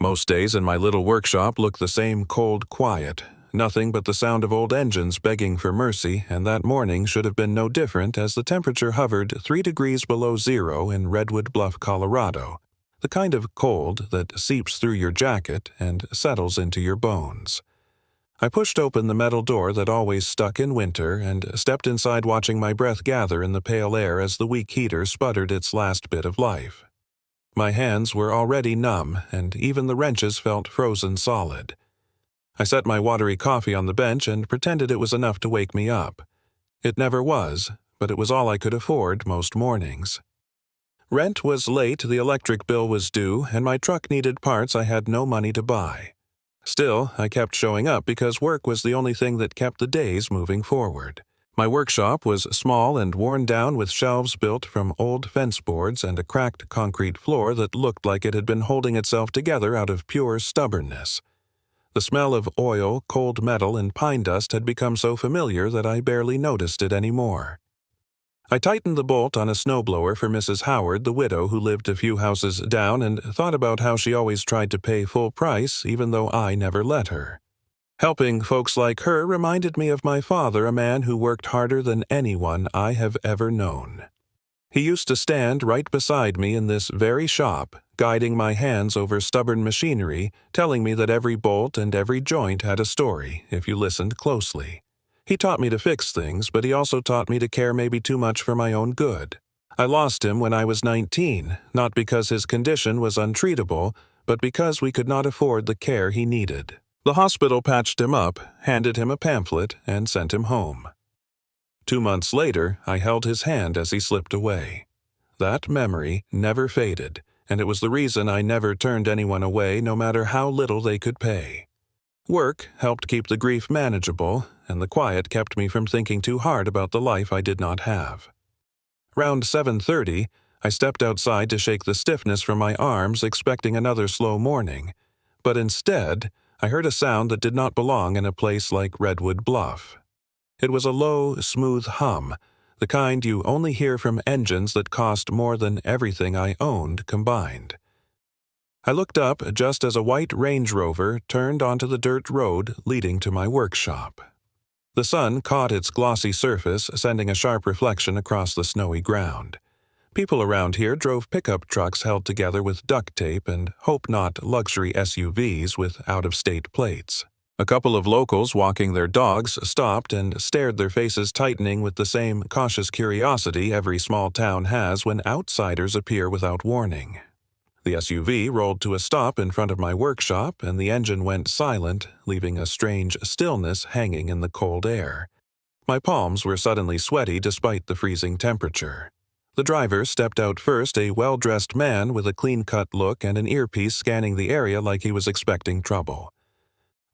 Most days in my little workshop look the same cold quiet, nothing but the sound of old engines begging for mercy, and that morning should have been no different as the temperature hovered 3 degrees below zero in Redwood Bluff, Colorado, the kind of cold that seeps through your jacket and settles into your bones. I pushed open the metal door that always stuck in winter and stepped inside, watching my breath gather in the pale air as the weak heater sputtered its last bit of life. My hands were already numb, and even the wrenches felt frozen solid. I set my watery coffee on the bench and pretended it was enough to wake me up. It never was, but it was all I could afford most mornings. Rent was late, the electric bill was due, and my truck needed parts I had no money to buy. Still, I kept showing up because work was the only thing that kept the days moving forward. My workshop was small and worn down, with shelves built from old fence boards and a cracked concrete floor that looked like it had been holding itself together out of pure stubbornness. The smell of oil, cold metal, and pine dust had become so familiar that I barely noticed it anymore. I tightened the bolt on a snowblower for Mrs. Howard, the widow who lived a few houses down, and thought about how she always tried to pay full price even though I never let her. Helping folks like her reminded me of my father, a man who worked harder than anyone I have ever known. He used to stand right beside me in this very shop, guiding my hands over stubborn machinery, telling me that every bolt and every joint had a story if you listened closely. He taught me to fix things, but he also taught me to care maybe too much for my own good. I lost him when I was 19, not because his condition was untreatable, but because we could not afford the care he needed. The hospital patched him up, handed him a pamphlet, and sent him home. 2 months later, I held his hand as he slipped away. That memory never faded, and it was the reason I never turned anyone away, no matter how little they could pay. Work helped keep the grief manageable, and the quiet kept me from thinking too hard about the life I did not have. Round 7:30, I stepped outside to shake the stiffness from my arms, expecting another slow morning, but instead, I heard a sound that did not belong in a place like Redwood Bluff. It was a low, smooth hum, the kind you only hear from engines that cost more than everything I owned combined. I looked up just as a white Range Rover turned onto the dirt road leading to my workshop. The sun caught its glossy surface, sending a sharp reflection across the snowy ground. People around here drove pickup trucks held together with duct tape and hope-not luxury SUVs with out-of-state plates. A couple of locals walking their dogs stopped and stared, their faces tightening with the same cautious curiosity every small town has when outsiders appear without warning. The SUV rolled to a stop in front of my workshop, and the engine went silent, leaving a strange stillness hanging in the cold air. My palms were suddenly sweaty despite the freezing temperature. The driver stepped out first, a well-dressed man with a clean-cut look and an earpiece scanning the area like he was expecting trouble.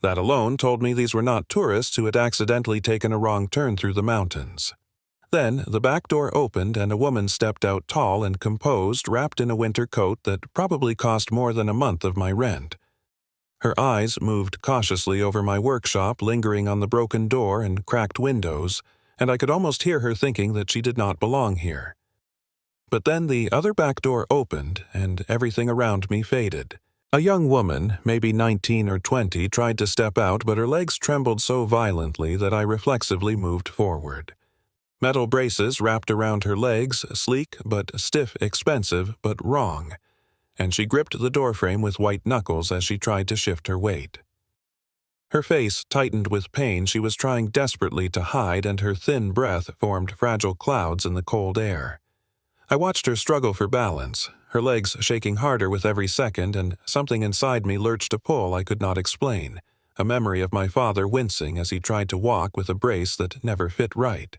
That alone told me these were not tourists who had accidentally taken a wrong turn through the mountains. Then the back door opened and a woman stepped out, tall and composed, wrapped in a winter coat that probably cost more than a month of my rent. Her eyes moved cautiously over my workshop, lingering on the broken door and cracked windows, and I could almost hear her thinking that she did not belong here. But then the other back door opened, and everything around me faded. A young woman, maybe 19 or 20, tried to step out, but her legs trembled so violently that I reflexively moved forward. Metal braces wrapped around her legs, sleek but stiff, expensive but wrong, and she gripped the doorframe with white knuckles as she tried to shift her weight. Her face tightened with pain she was trying desperately to hide, and her thin breath formed fragile clouds in the cold air. I watched her struggle for balance, her legs shaking harder with every second, and something inside me lurched a pull I could not explain, a memory of my father wincing as he tried to walk with a brace that never fit right.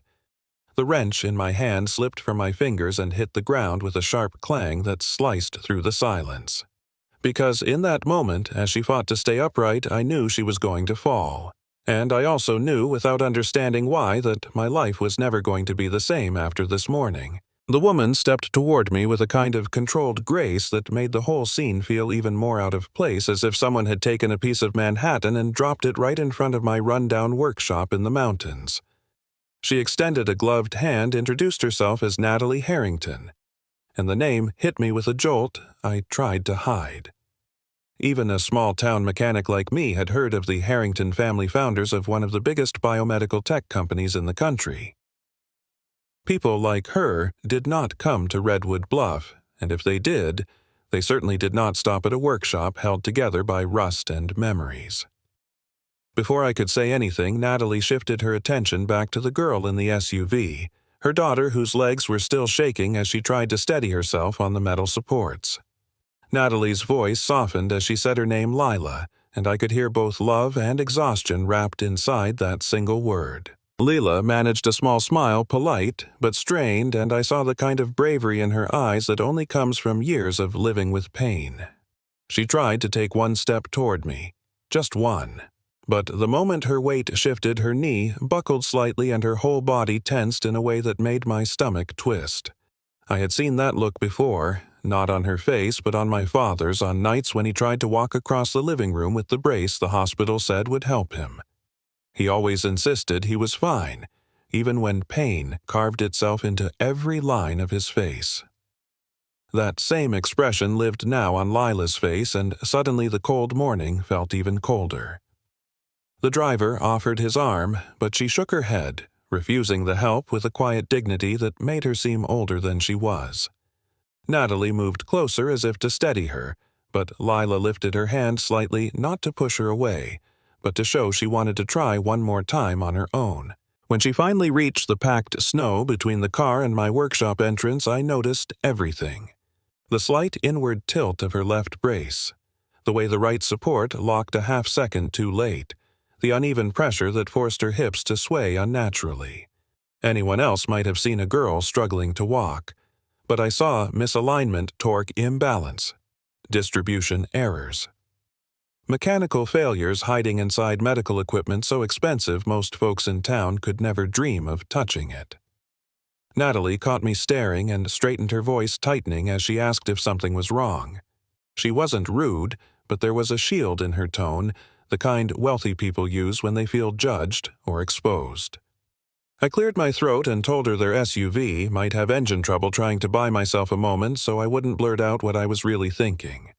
The wrench in my hand slipped from my fingers and hit the ground with a sharp clang that sliced through the silence. Because in that moment, as she fought to stay upright, I knew she was going to fall. And I also knew, without understanding why, that my life was never going to be the same after this morning. The woman stepped toward me with a kind of controlled grace that made the whole scene feel even more out of place, as if someone had taken a piece of Manhattan and dropped it right in front of my run-down workshop in the mountains. She extended a gloved hand, introduced herself as Natalie Harrington, and the name hit me with a jolt I tried to hide. Even a small-town mechanic like me had heard of the Harrington family founders of one of the biggest biomedical tech companies in the country. People like her did not come to Redwood Bluff, and if they did, they certainly did not stop at a workshop held together by rust and memories. Before I could say anything, Natalie shifted her attention back to the girl in the SUV, her daughter whose legs were still shaking as she tried to steady herself on the metal supports. Natalie's voice softened as she said her name Lila, and I could hear both love and exhaustion wrapped inside that single word. Lila managed a small smile, polite but strained, and I saw the kind of bravery in her eyes that only comes from years of living with pain. She tried to take one step toward me, just one. But the moment her weight shifted, her knee buckled slightly and her whole body tensed in a way that made my stomach twist. I had seen that look before, not on her face but on my father's on nights when he tried to walk across the living room with the brace the hospital said would help him. He always insisted he was fine, even when pain carved itself into every line of his face. That same expression lived now on Lila's face, and suddenly the cold morning felt even colder. The driver offered his arm, but she shook her head, refusing the help with a quiet dignity that made her seem older than she was. Natalie moved closer as if to steady her, but Lila lifted her hand slightly not to push her away, but to show she wanted to try one more time on her own. When she finally reached the packed snow between the car and my workshop entrance, I noticed everything. The slight inward tilt of her left brace, the way the right support locked a half-second too late, the uneven pressure that forced her hips to sway unnaturally. Anyone else might have seen a girl struggling to walk, but I saw misalignment, torque imbalance, distribution errors. Mechanical failures hiding inside medical equipment so expensive most folks in town could never dream of touching it. Natalie caught me staring and straightened her voice, tightening as she asked if something was wrong. She wasn't rude, but there was a shield in her tone, the kind wealthy people use when they feel judged or exposed. I cleared my throat and told her their SUV might have engine trouble, trying to buy myself a moment so I wouldn't blurt out what I was really thinking.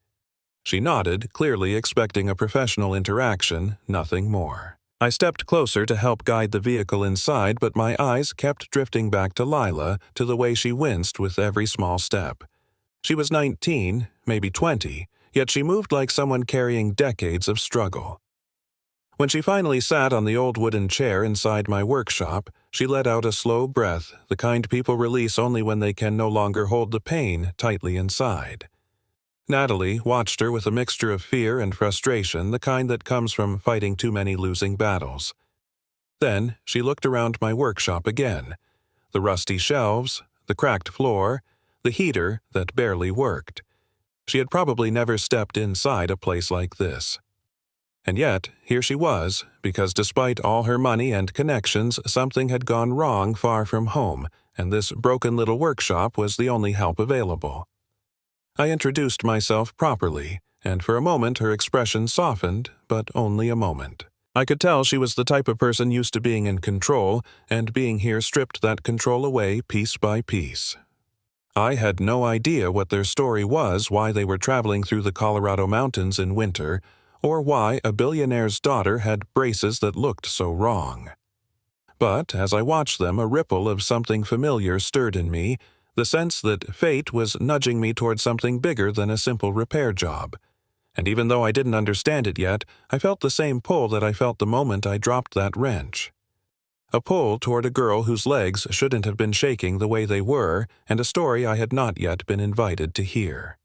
She nodded, clearly expecting a professional interaction, nothing more. I stepped closer to help guide the vehicle inside, but my eyes kept drifting back to Lila, to the way she winced with every small step. She was 19, maybe 20, yet she moved like someone carrying decades of struggle. When she finally sat on the old wooden chair inside my workshop, she let out a slow breath, the kind people release only when they can no longer hold the pain tightly inside. Natalie watched her with a mixture of fear and frustration, the kind that comes from fighting too many losing battles. Then she looked around my workshop again, the rusty shelves, the cracked floor, the heater that barely worked. She had probably never stepped inside a place like this. And yet, here she was, because despite all her money and connections, something had gone wrong far from home, and this broken little workshop was the only help available. I introduced myself properly, and for a moment her expression softened, but only a moment. I could tell she was the type of person used to being in control, and being here stripped that control away piece by piece. I had no idea what their story was, why they were traveling through the Colorado mountains in winter, or why a billionaire's daughter had braces that looked so wrong. But as I watched them, a ripple of something familiar stirred in me, the sense that fate was nudging me toward something bigger than a simple repair job. And even though I didn't understand it yet, I felt the same pull that I felt the moment I dropped that wrench. A pull toward a girl whose legs shouldn't have been shaking the way they were, and a story I had not yet been invited to hear.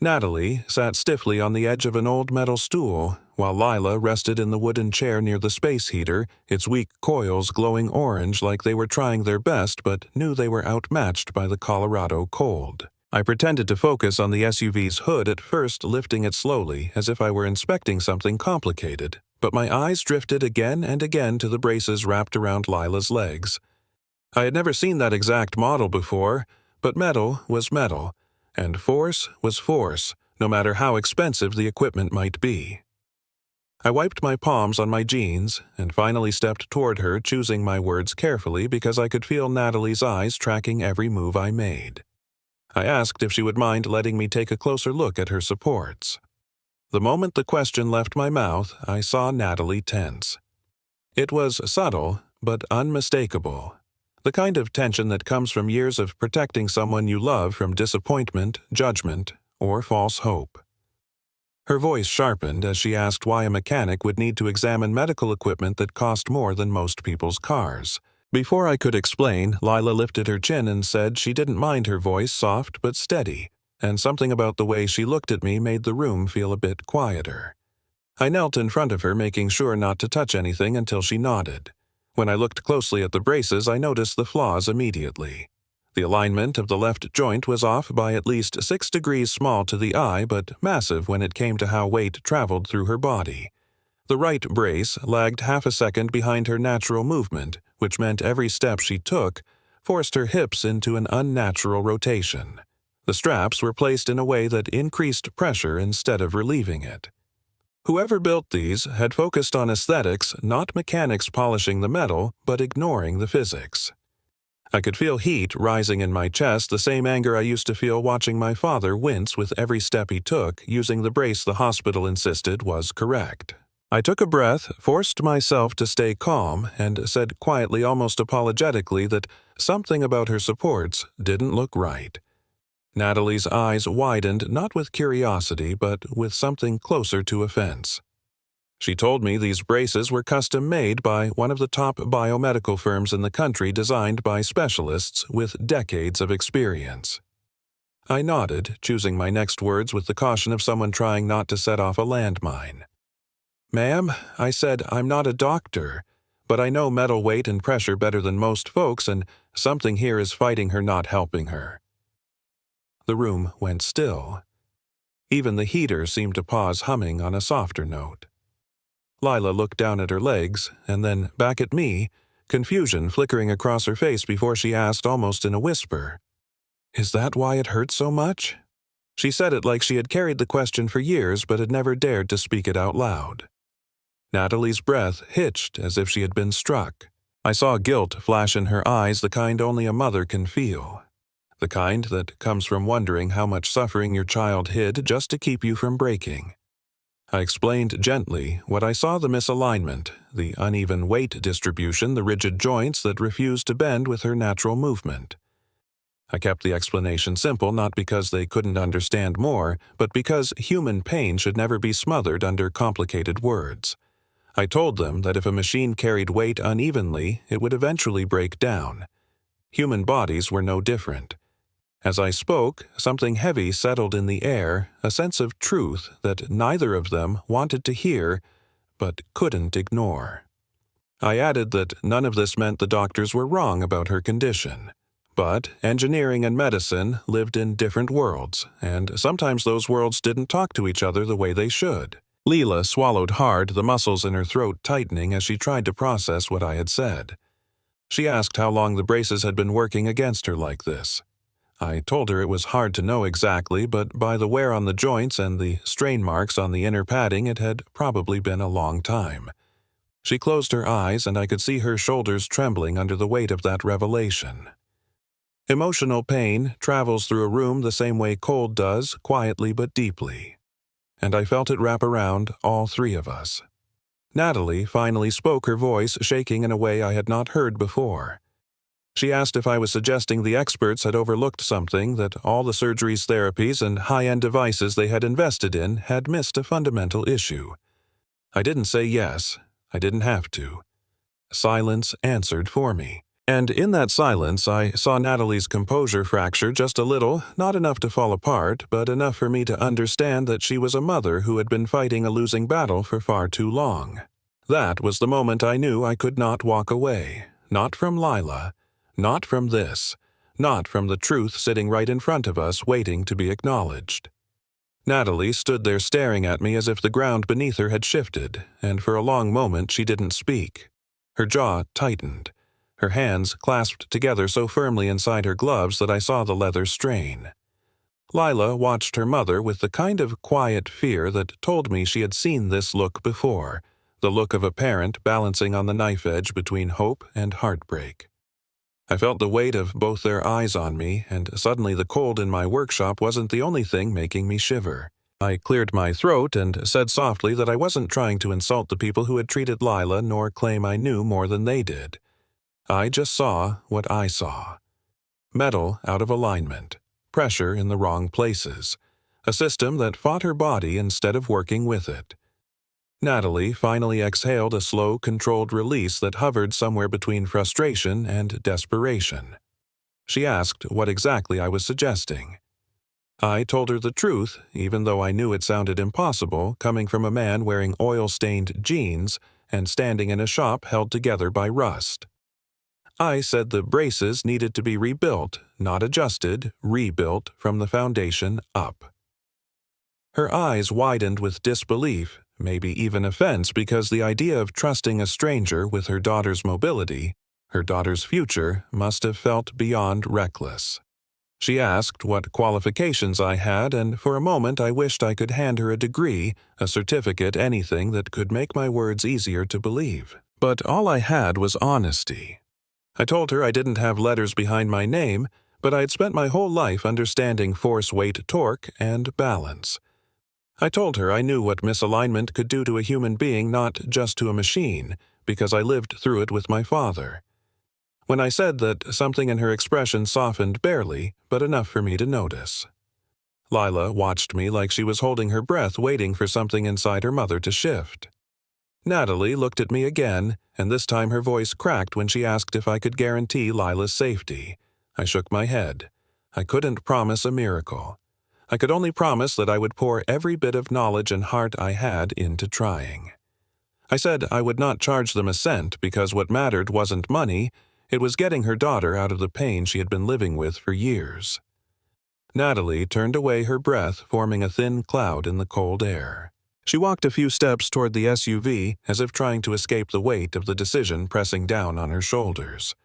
Natalie sat stiffly on the edge of an old metal stool, while Lila rested in the wooden chair near the space heater, its weak coils glowing orange like they were trying their best but knew they were outmatched by the Colorado cold. I pretended to focus on the SUV's hood at first, lifting it slowly as if I were inspecting something complicated, but my eyes drifted again and again to the braces wrapped around Lila's legs. I had never seen that exact model before, but metal was metal, and force was force, no matter how expensive the equipment might be. I wiped my palms on my jeans and finally stepped toward her, choosing my words carefully because I could feel Natalie's eyes tracking every move I made. I asked if she would mind letting me take a closer look at her supports. The moment the question left my mouth, I saw Natalie tense. It was subtle, but unmistakable. The kind of tension that comes from years of protecting someone you love from disappointment, judgment, or false hope. Her voice sharpened as she asked why a mechanic would need to examine medical equipment that cost more than most people's cars. Before I could explain, Lila lifted her chin and said she didn't mind her voice soft but steady, and something about the way she looked at me made the room feel a bit quieter. I knelt in front of her, making sure not to touch anything until she nodded. When I looked closely at the braces, I noticed the flaws immediately. The alignment of the left joint was off by at least 6 degrees small to the eye, but massive when it came to how weight traveled through her body. The right brace lagged half a second behind her natural movement, which meant every step she took forced her hips into an unnatural rotation. The straps were placed in a way that increased pressure instead of relieving it. Whoever built these had focused on aesthetics, not mechanics polishing the metal, but ignoring the physics. I could feel heat rising in my chest, the same anger I used to feel watching my father wince with every step he took, using the brace the hospital insisted was correct. I took a breath, forced myself to stay calm, and said quietly, almost apologetically, that something about her supports didn't look right. Natalie's eyes widened, not with curiosity, but with something closer to offense. She told me these braces were custom-made by one of the top biomedical firms in the country, designed by specialists with decades of experience. I nodded, choosing my next words with the caution of someone trying not to set off a landmine. "Ma'am," I said, "I'm not a doctor, but I know metal weight and pressure better than most folks, and something here is fighting her, not helping her." The room went still. Even the heater seemed to pause, humming on a softer note. Lila looked down at her legs, and then back at me, confusion flickering across her face before she asked almost in a whisper, "Is that why it hurts so much?" She said it like she had carried the question for years but had never dared to speak it out loud. Natalie's breath hitched as if she had been struck. I saw guilt flash in her eyes, the kind only a mother can feel. The kind that comes from wondering how much suffering your child hid just to keep you from breaking. I explained gently what I saw: the misalignment, the uneven weight distribution, the rigid joints that refused to bend with her natural movement. I kept the explanation simple, not because they couldn't understand more, but because human pain should never be smothered under complicated words. I told them that if a machine carried weight unevenly, it would eventually break down. Human bodies were no different. As I spoke, something heavy settled in the air, a sense of truth that neither of them wanted to hear, but couldn't ignore. I added that none of this meant the doctors were wrong about her condition. But engineering and medicine lived in different worlds, and sometimes those worlds didn't talk to each other the way they should. Leela swallowed hard, the muscles in her throat tightening as she tried to process what I had said. She asked how long the braces had been working against her like this. I told her it was hard to know exactly, but by the wear on the joints and the strain marks on the inner padding, it had probably been a long time. She closed her eyes, and I could see her shoulders trembling under the weight of that revelation. Emotional pain travels through a room the same way cold does, quietly but deeply. And I felt it wrap around all three of us. Natalie finally spoke, her voice shaking in a way I had not heard before. She asked if I was suggesting the experts had overlooked something, that all the surgeries, therapies, and high-end devices they had invested in had missed a fundamental issue. I didn't say yes. I didn't have to. Silence answered for me. And in that silence, I saw Natalie's composure fracture just a little, not enough to fall apart, but enough for me to understand that she was a mother who had been fighting a losing battle for far too long. That was the moment I knew I could not walk away. Not from Lila. Not from this. Not from the truth sitting right in front of us, waiting to be acknowledged. Natalie stood there staring at me as if the ground beneath her had shifted, and for a long moment she didn't speak. Her jaw tightened. Her hands clasped together so firmly inside her gloves that I saw the leather strain. Lila watched her mother with the kind of quiet fear that told me she had seen this look before, the look of a parent balancing on the knife edge between hope and heartbreak. I felt the weight of both their eyes on me, and suddenly the cold in my workshop wasn't the only thing making me shiver. I cleared my throat and said softly that I wasn't trying to insult the people who had treated Lila nor claim I knew more than they did. I just saw what I saw. Metal out of alignment, pressure in the wrong places, a system that fought her body instead of working with it. Natalie finally exhaled a slow, controlled release that hovered somewhere between frustration and desperation. She asked what exactly I was suggesting. I told her the truth, even though I knew it sounded impossible, coming from a man wearing oil-stained jeans and standing in a shop held together by rust. I said the braces needed to be rebuilt, not adjusted, rebuilt from the foundation up. Her eyes widened with disbelief, maybe even offense, because the idea of trusting a stranger with her daughter's mobility, her daughter's future, must have felt beyond reckless. She asked what qualifications I had, and for a moment I wished I could hand her a degree, a certificate, anything that could make my words easier to believe. But all I had was honesty. I told her I didn't have letters behind my name, but I'd spent my whole life understanding force, weight, torque, and balance. I told her I knew what misalignment could do to a human being, not just to a machine, because I lived through it with my father. When I said that, something in her expression softened barely, but enough for me to notice. Lila watched me like she was holding her breath, waiting for something inside her mother to shift. Natalie looked at me again, and this time her voice cracked when she asked if I could guarantee Lila's safety. I shook my head. I couldn't promise a miracle. I could only promise that I would pour every bit of knowledge and heart I had into trying. I said I would not charge them a cent because what mattered wasn't money, it was getting her daughter out of the pain she had been living with for years. Natalie turned away, her breath forming a thin cloud in the cold air. She walked a few steps toward the SUV, as if trying to escape the weight of the decision pressing down on her shoulders.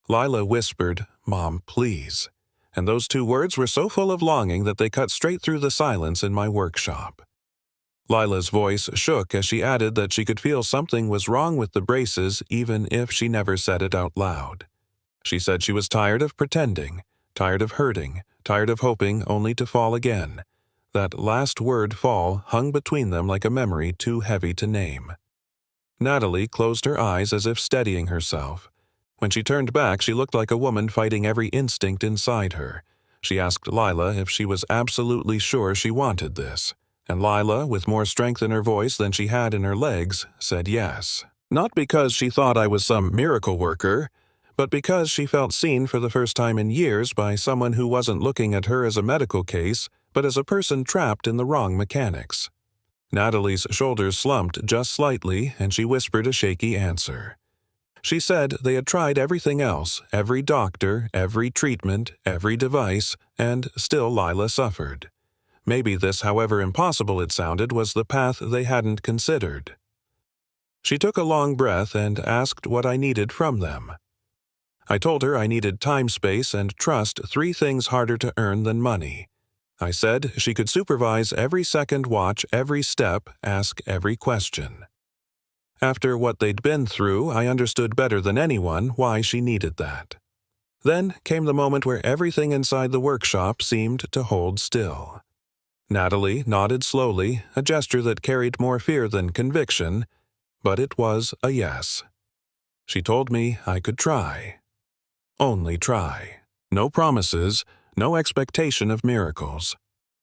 Lila whispered, "Mom, please," and those two words were so full of longing that they cut straight through the silence in my workshop. Lila's voice shook as she added that she could feel something was wrong with the braces even if she never said it out loud. She said she was tired of pretending, tired of hurting, tired of hoping only to fall again. That last word, fall, hung between them like a memory too heavy to name. Natalie closed her eyes as if steadying herself. When she turned back, she looked like a woman fighting every instinct inside her. She asked Lila if she was absolutely sure she wanted this. And Lila, with more strength in her voice than she had in her legs, said yes. Not because she thought I was some miracle worker, but because she felt seen for the first time in years by someone who wasn't looking at her as a medical case, but as a person trapped in the wrong mechanics. Natalie's shoulders slumped just slightly, and she whispered a shaky answer. She said they had tried everything else, every doctor, every treatment, every device, and still Lila suffered. Maybe this, however impossible it sounded, was the path they hadn't considered. She took a long breath and asked what I needed from them. I told her I needed time, space, and trust, 3 things harder to earn than money. I said she could supervise every second, watch every step, ask every question. After what they'd been through, I understood better than anyone why she needed that. Then came the moment where everything inside the workshop seemed to hold still. Natalie nodded slowly, a gesture that carried more fear than conviction, but it was a yes. She told me I could try. Only try. No promises, no expectation of miracles.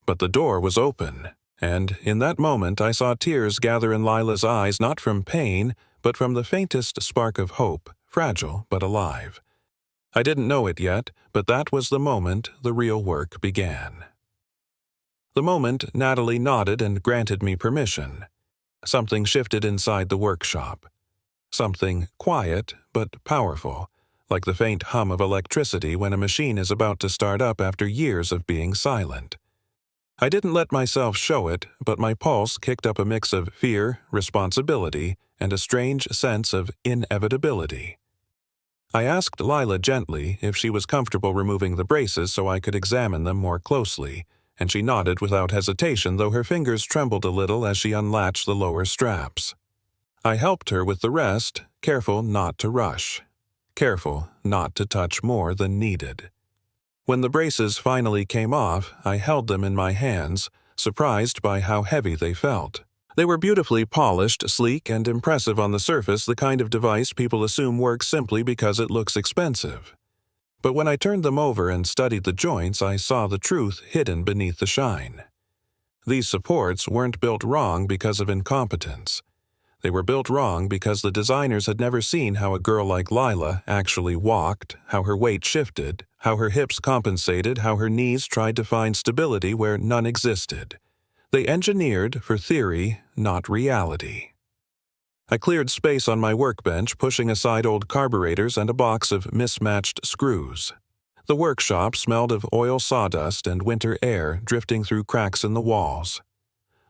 But the door was open, and in that moment I saw tears gather in Lila's eyes, not from pain, but from the faintest spark of hope, fragile but alive. I didn't know it yet, but that was the moment the real work began. The moment Natalie nodded and granted me permission. Something shifted inside the workshop. Something quiet but powerful, like the faint hum of electricity when a machine is about to start up after years of being silent. I didn't let myself show it, but my pulse kicked up a mix of fear, responsibility, and a strange sense of inevitability. I asked Lila gently if she was comfortable removing the braces so I could examine them more closely, and she nodded without hesitation, though her fingers trembled a little as she unlatched the lower straps. I helped her with the rest, careful not to rush, careful not to touch more than needed. When the braces finally came off, I held them in my hands, surprised by how heavy they felt. They were beautifully polished, sleek, and impressive on the surface, the kind of device people assume works simply because it looks expensive. But when I turned them over and studied the joints, I saw the truth hidden beneath the shine. These supports weren't built wrong because of incompetence. They were built wrong because the designers had never seen how a girl like Lila actually walked, how her weight shifted, how her hips compensated, how her knees tried to find stability where none existed. They engineered for theory, not reality. I cleared space on my workbench, pushing aside old carburetors and a box of mismatched screws. The workshop smelled of oil sawdust and winter air drifting through cracks in the walls.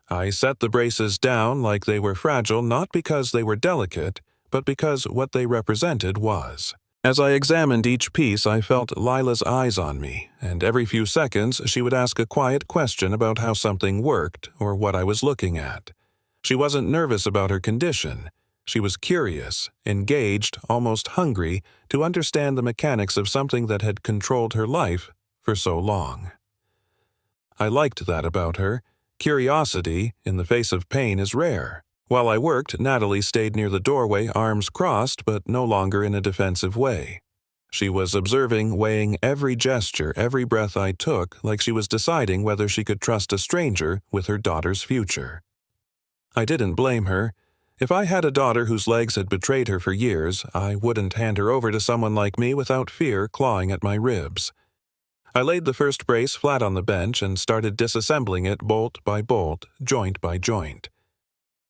I set the braces down like they were fragile, not because they were delicate, but because what they represented was. As I examined each piece, I felt Lila's eyes on me, and every few seconds she would ask a quiet question about how something worked or what I was looking at. She wasn't nervous about her condition. She was curious, engaged, almost hungry to understand the mechanics of something that had controlled her life for so long. I liked that about her. Curiosity in the face of pain is rare. While I worked, Natalie stayed near the doorway, arms crossed, but no longer in a defensive way. She was observing, weighing every gesture, every breath I took, like she was deciding whether she could trust a stranger with her daughter's future. I didn't blame her. If I had a daughter whose legs had betrayed her for years, I wouldn't hand her over to someone like me without fear clawing at my ribs. I laid the first brace flat on the bench and started disassembling it bolt by bolt, joint by joint.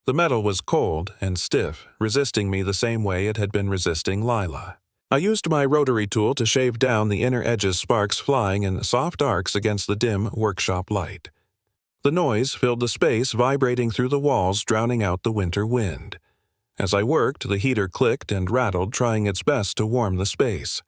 The metal was cold and stiff, resisting me the same way it had been resisting Lila. I used my rotary tool to shave down the inner edges, sparks flying in soft arcs against the dim workshop light. The noise filled the space, vibrating through the walls, drowning out the winter wind. As I worked, the heater clicked and rattled, trying its best to warm the space.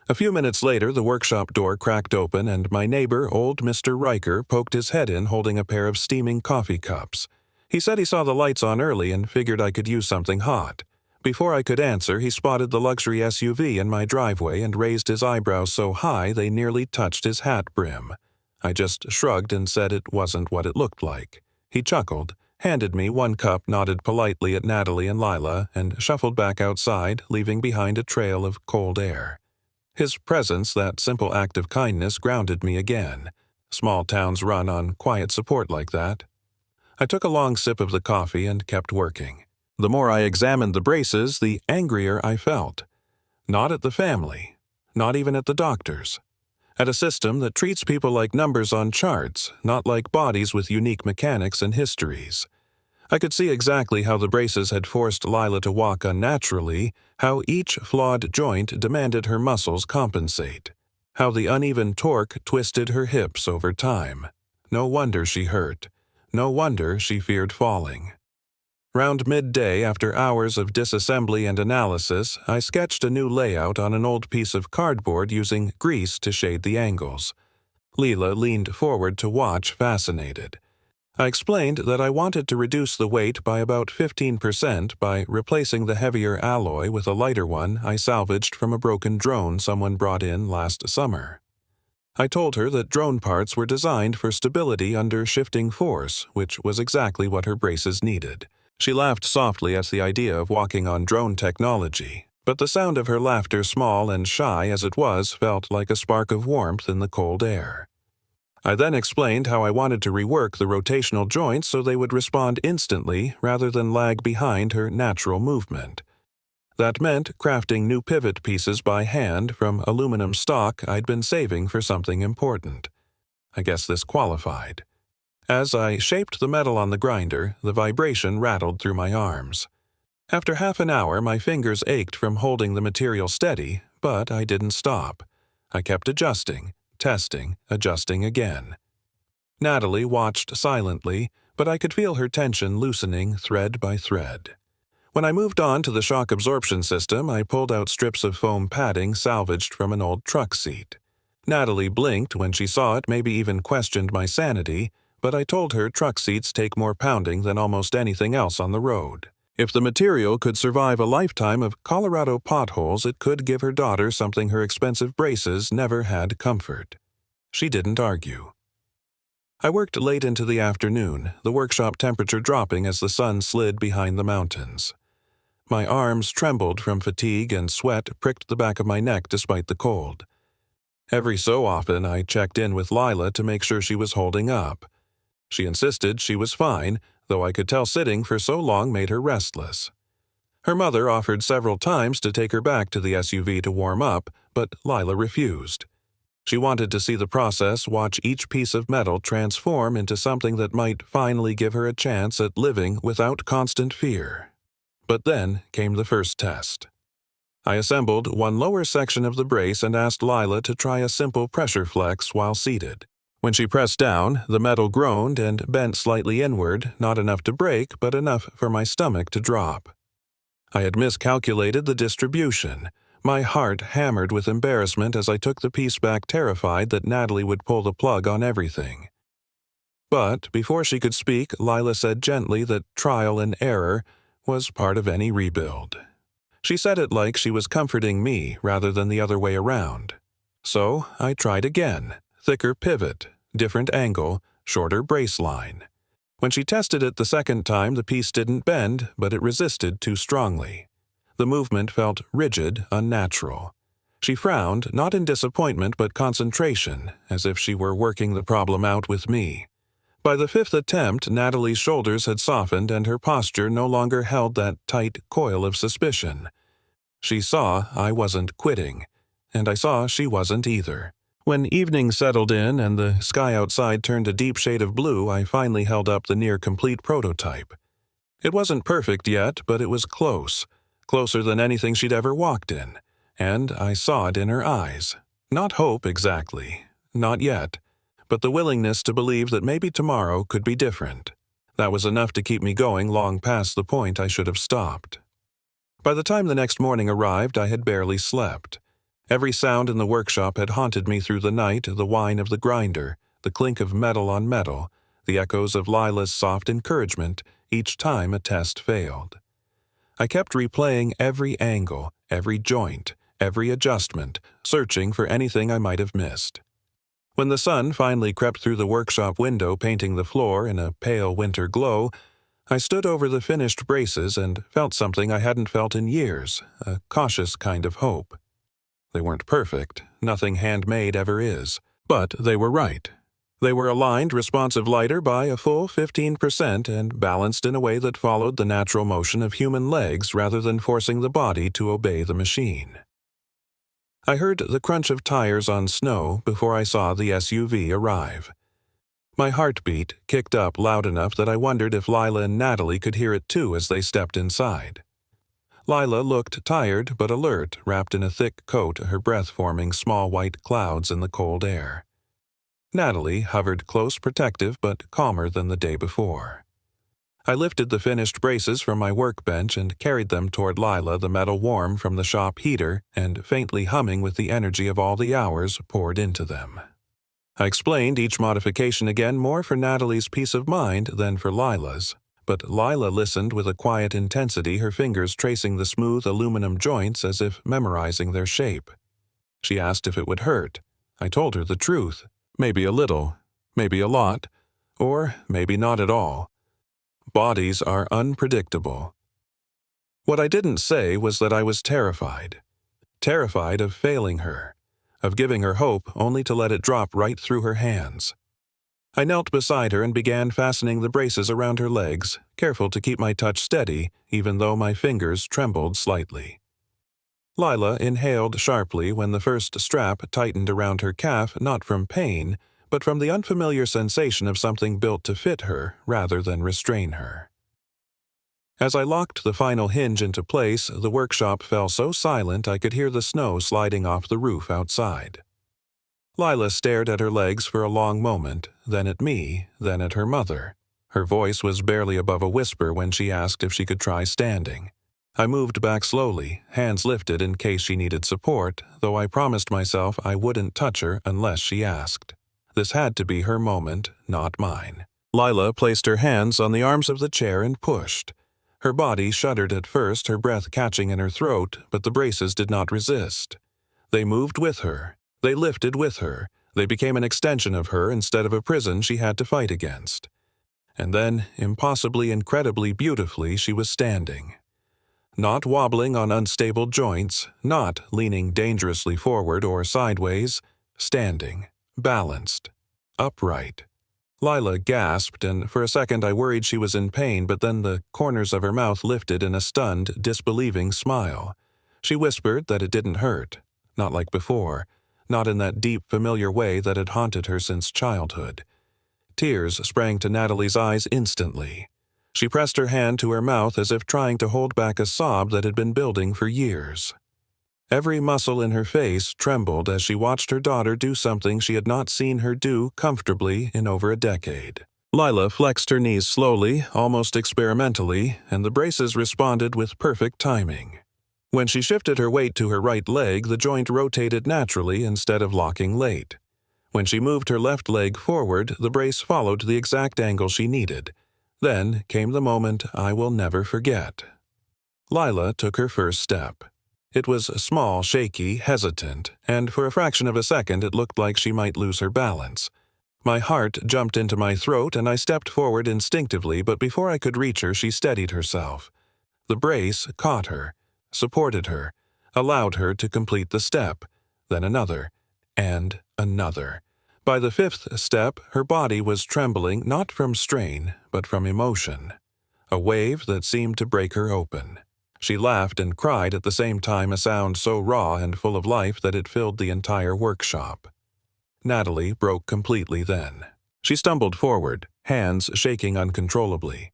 A few minutes later, the workshop door cracked open, and my neighbor, old Mr. Riker, poked his head in holding a pair of steaming coffee cups. He said he saw the lights on early and figured I could use something hot. Before I could answer, he spotted the luxury SUV in my driveway and raised his eyebrows so high they nearly touched his hat brim. I just shrugged and said it wasn't what it looked like. He chuckled, handed me one cup, nodded politely at Natalie and Lila, and shuffled back outside, leaving behind a trail of cold air. His presence, that simple act of kindness, grounded me again. Small towns run on quiet support like that. I took a long sip of the coffee and kept working. The more I examined the braces, the angrier I felt. Not at the family, not even at the doctors. At a system that treats people like numbers on charts, not like bodies with unique mechanics and histories. I could see exactly how the braces had forced Lila to walk unnaturally, how each flawed joint demanded her muscles compensate, how the uneven torque twisted her hips over time. No wonder she hurt. No wonder she feared falling. Round midday, after hours of disassembly and analysis, I sketched a new layout on an old piece of cardboard using grease to shade the angles. Lila leaned forward to watch, fascinated. I explained that I wanted to reduce the weight by about 15% by replacing the heavier alloy with a lighter one I salvaged from a broken drone someone brought in last summer. I told her that drone parts were designed for stability under shifting force, which was exactly what her braces needed. She laughed softly at the idea of walking on drone technology, but the sound of her laughter, small and shy as it was, felt like a spark of warmth in the cold air. I then explained how I wanted to rework the rotational joints so they would respond instantly rather than lag behind her natural movement. That meant crafting new pivot pieces by hand from aluminum stock I'd been saving for something important. I guess this qualified. As I shaped the metal on the grinder, the vibration rattled through my arms. After half an hour, my fingers ached from holding the material steady, but I didn't stop. I kept adjusting, testing, adjusting again. Natalie watched silently, but I could feel her tension loosening thread by thread. When I moved on to the shock absorption system, I pulled out strips of foam padding salvaged from an old truck seat. Natalie blinked when she saw it, maybe even questioned my sanity, but I told her truck seats take more pounding than almost anything else on the road. If the material could survive a lifetime of Colorado potholes, it could give her daughter something her expensive braces never had: comfort. She didn't argue. I worked late into the afternoon, the workshop temperature dropping as the sun slid behind the mountains. My arms trembled from fatigue and sweat pricked the back of my neck despite the cold. Every so often I checked in with Lila to make sure she was holding up. She insisted she was fine, though I could tell sitting for so long made her restless. Her mother offered several times to take her back to the SUV to warm up, but Lila refused. She wanted to see the process, watch each piece of metal transform into something that might finally give her a chance at living without constant fear. But then came the first test. I assembled one lower section of the brace and asked Lila to try a simple pressure flex while seated. When she pressed down, the metal groaned and bent slightly inward, not enough to break, but enough for my stomach to drop. I had miscalculated the distribution. My heart hammered with embarrassment as I took the piece back, terrified that Natalie would pull the plug on everything. But before she could speak, Lila said gently that trial and error was part of any rebuild. She said it like she was comforting me rather than the other way around. So I tried again. Thicker pivot, different angle, shorter brace line. When she tested it the second time, the piece didn't bend, but it resisted too strongly. The movement felt rigid, unnatural. She frowned, not in disappointment but concentration, as if she were working the problem out with me. By the fifth attempt, Natalie's shoulders had softened and her posture no longer held that tight coil of suspicion. She saw I wasn't quitting, and I saw she wasn't either. When evening settled in and the sky outside turned a deep shade of blue, I finally held up the near-complete prototype. It wasn't perfect yet, but it was close, closer than anything she'd ever walked in, and I saw it in her eyes. Not hope exactly, not yet, but the willingness to believe that maybe tomorrow could be different. That was enough to keep me going long past the point I should have stopped. By the time the next morning arrived, I had barely slept. Every sound in the workshop had haunted me through the night, the whine of the grinder, the clink of metal on metal, the echoes of Lila's soft encouragement each time a test failed. I kept replaying every angle, every joint, every adjustment, searching for anything I might have missed. When the sun finally crept through the workshop window, painting the floor in a pale winter glow, I stood over the finished braces and felt something I hadn't felt in years, a cautious kind of hope. They weren't perfect, nothing handmade ever is, but they were right. They were aligned responsive lighter by a full 15% and balanced in a way that followed the natural motion of human legs rather than forcing the body to obey the machine. I heard the crunch of tires on snow before I saw the SUV arrive. My heartbeat kicked up loud enough that I wondered if Lila and Natalie could hear it too as they stepped inside. Lila looked tired but alert, wrapped in a thick coat, her breath forming small white clouds in the cold air. Natalie hovered close, protective but calmer than the day before. I lifted the finished braces from my workbench and carried them toward Lila, the metal warm from the shop heater and faintly humming with the energy of all the hours poured into them. I explained each modification again, more for Natalie's peace of mind than for Lila's, but Lila listened with a quiet intensity, her fingers tracing the smooth aluminum joints as if memorizing their shape. She asked if it would hurt. I told her the truth. Maybe a little, maybe a lot, or maybe not at all. Bodies are unpredictable. What I didn't say was that I was terrified. Terrified of failing her, of giving her hope only to let it drop right through her hands. I knelt beside her and began fastening the braces around her legs, careful to keep my touch steady even though my fingers trembled slightly. Lila inhaled sharply when the first strap tightened around her calf, not from pain, but from the unfamiliar sensation of something built to fit her rather than restrain her. As I locked the final hinge into place, the workshop fell so silent I could hear the snow sliding off the roof outside. Lila stared at her legs for a long moment, then at me, then at her mother. Her voice was barely above a whisper when she asked if she could try standing. I moved back slowly, hands lifted in case she needed support, though I promised myself I wouldn't touch her unless she asked. This had to be her moment, not mine. Lila placed her hands on the arms of the chair and pushed. Her body shuddered at first, her breath catching in her throat, but the braces did not resist. They moved with her. They lifted with her, They became an extension of her instead of a prison she had to fight against. And then, impossibly incredibly beautifully, she was standing. Not wobbling on unstable joints, not leaning dangerously forward or sideways, standing, balanced, upright. Lila gasped, and for a second I worried she was in pain, but then the corners of her mouth lifted in a stunned, disbelieving smile. She whispered that it didn't hurt, not like before, not in that deep, familiar way that had haunted her since childhood. Tears sprang to Natalie's eyes instantly. She pressed her hand to her mouth as if trying to hold back a sob that had been building for years. Every muscle in her face trembled as she watched her daughter do something she had not seen her do comfortably in over a decade. Lila flexed her knees slowly, almost experimentally, and the braces responded with perfect timing. When she shifted her weight to her right leg, the joint rotated naturally instead of locking late. When she moved her left leg forward, the brace followed the exact angle she needed. Then came the moment I will never forget. Lila took her first step. It was small, shaky, hesitant, and for a fraction of a second it looked like she might lose her balance. My heart jumped into my throat and I stepped forward instinctively, but before I could reach her, she steadied herself. The brace caught her, supported her, allowed her to complete the step, then another, and another. By the fifth step, her body was trembling not from strain, but from emotion. A wave that seemed to break her open. She laughed and cried at the same time, a sound so raw and full of life that it filled the entire workshop. Natalie broke completely then. She stumbled forward, hands shaking uncontrollably.